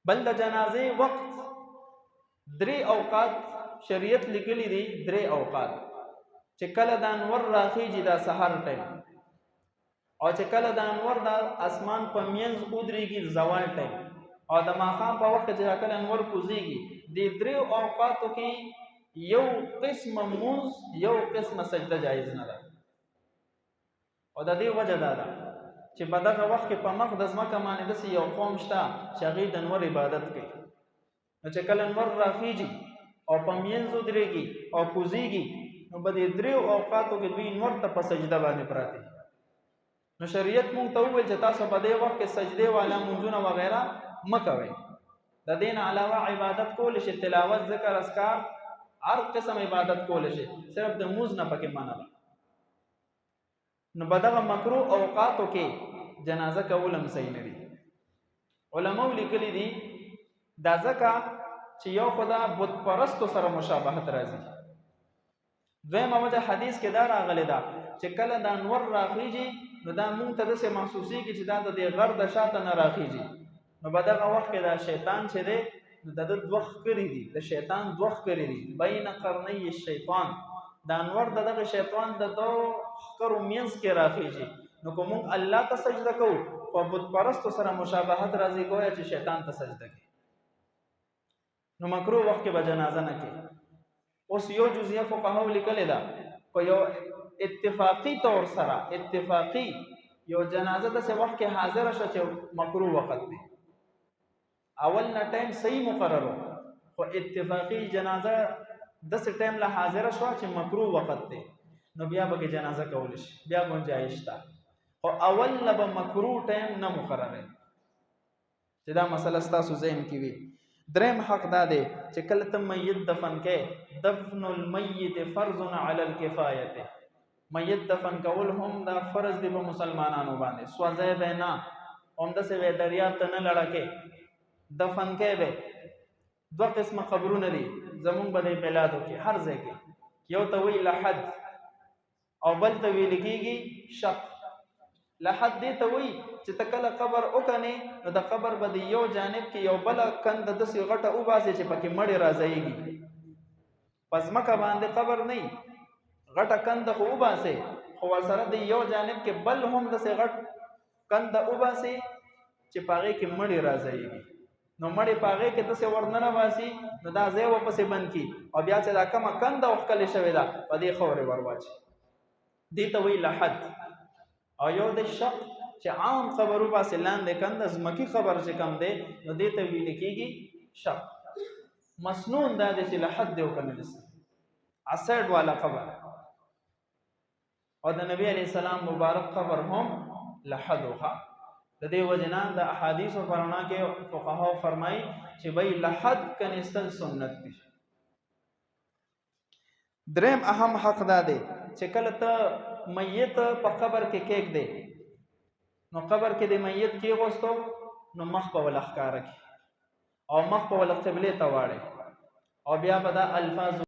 بل د جنازې وخت درې اوقات شریعت لیکلی دي، درې اوقات چې کله د انور راخیږي دا سحر ټیم، او چې کله د انور د اسمان په منځ ودرېږي زوال ټیم، او د ماښام په وخت چې کله انور کوزیږي، د درې اوقاتو کې یو قسم مونځ یو قسم سجده جایز نه ده. او د دې وجه دا ده چې په دغه وخت کې په مخ د ځمکه باندې داسې یو قوم شته چې هغوی د انور عبادت کوي. نو چې کله انور راخیږي او په منځ ودرېږي او کوزیږي، نو په دې درې اوقاتو کې دوی انور ته په سجده باندې پراته. نو شریعت مونږ ته وویل چې تاسو په دې وخت کې سجدې والا مونځونه وغیره مه کوئ. د دې نه علاوه عبادت کولی شي، تلاوت، ذکر، اذکار، هر قسم عبادت کولی شي، صرف د مونځ نه پکې منع ده. نو په دغه مکروه اوقاتو کې جنازه کول هم صحیح نه دي. علماو لیکلي دي دا ځکه چې یو خو دا بت پرستو سره مشابهت راځي. دویمه وجه حدیث کې دا راغلی ده چې کله د انور راخیږي نو دا مونږ ته داسې محسوسېږي چې دا د دې غر د شاته نه راخیږي. نو په دغه وخت کې دا شیطان چې دی نو د ده دوه ښکرې دي، د شیطان دوه ښکرې دي، بین قرنی الشیطان، د انور د دغه شیطان د دوه ښکرو منځ کې راخیږي. نو که مونږ الله ته سجده کوو خو بت پرستو سره مشابهت راځي ګویا چې شیطان ته سجده کوي. نو مکروه وخت کې به جنازه نه کوي. اوس یو جزیه فقهاو لیکلې ده په یو اتفاقی طور سره، اتفاقی یو جنازه داسې وخت کې حاضره شوه چې مکروه وخت دی. اول نه ټایم صحیح مقرر خو اتفاقی جنازه داسې ټایم له حاضره شوه چې مکروه وخت دی، نو بیا به کې جنازه کولی شي، بیا گنجایش شته. خو اول نه به مکروه ټایم نه مقرره چې دا مسله ستاسو ذهن کې وي. دریم حق دا دی چې کله ته میت دفن کې، دفن المیت فرض علی الکفایه، میت دفن کول هم دا فرض دی په مسلمانانو باندې. سوځی به نه، همداسې به دریاب ته نه لړکې، دفن کې به. دوه قسمه قبرونه دي زمونږ په دې بلادو کې هر ځای کې، یو ته وایي لحد او بل ته ویل کېږي شق. لحد دې ته وایي چې ته کله قبر وکنې نو د قبر به د یو جانب کې یو بله کنده داسې غټه وباسې چې پکې مړې راځایږي. په ځمکه باندې قبر نه وي، غټه کنده خو وباسې، خو ورسره د یو جانب کې بل هم داسې غټ کنده وباسې چې په هغې کې مړې راځایږي. نو مړې په هغې کې داسې ورننه باسي، نو دا ځای ورپسې بند کړي او بیا چې دا کومه کنده وښکلې شوې ده په دې خاورې ور واچي. دې ته وایي لحد. او یو د شق چې عام قبر وباسې لاندې کنده، ځمکي قبر چې کم دی نو دې ته ویل کېږي شق. مسنون دا دی چې لحد دی وکنه اسیډ والا قبر. او د نبی علیه السلام مبارک قبر هم لحد وخه. د دې وجه نه د احادیثو په رڼا کې فقهاو فرمایي چې بھئی لحد کنیستل سنت دي. دریم اهم حق دا دی چې کله ته میت په قبر کې کېږدې، نو قبر کې د میت کېغوستو نو مخ په ول ښکاره کړي او مخ په ول قبلې ته واړې او بیا به دا الفاظ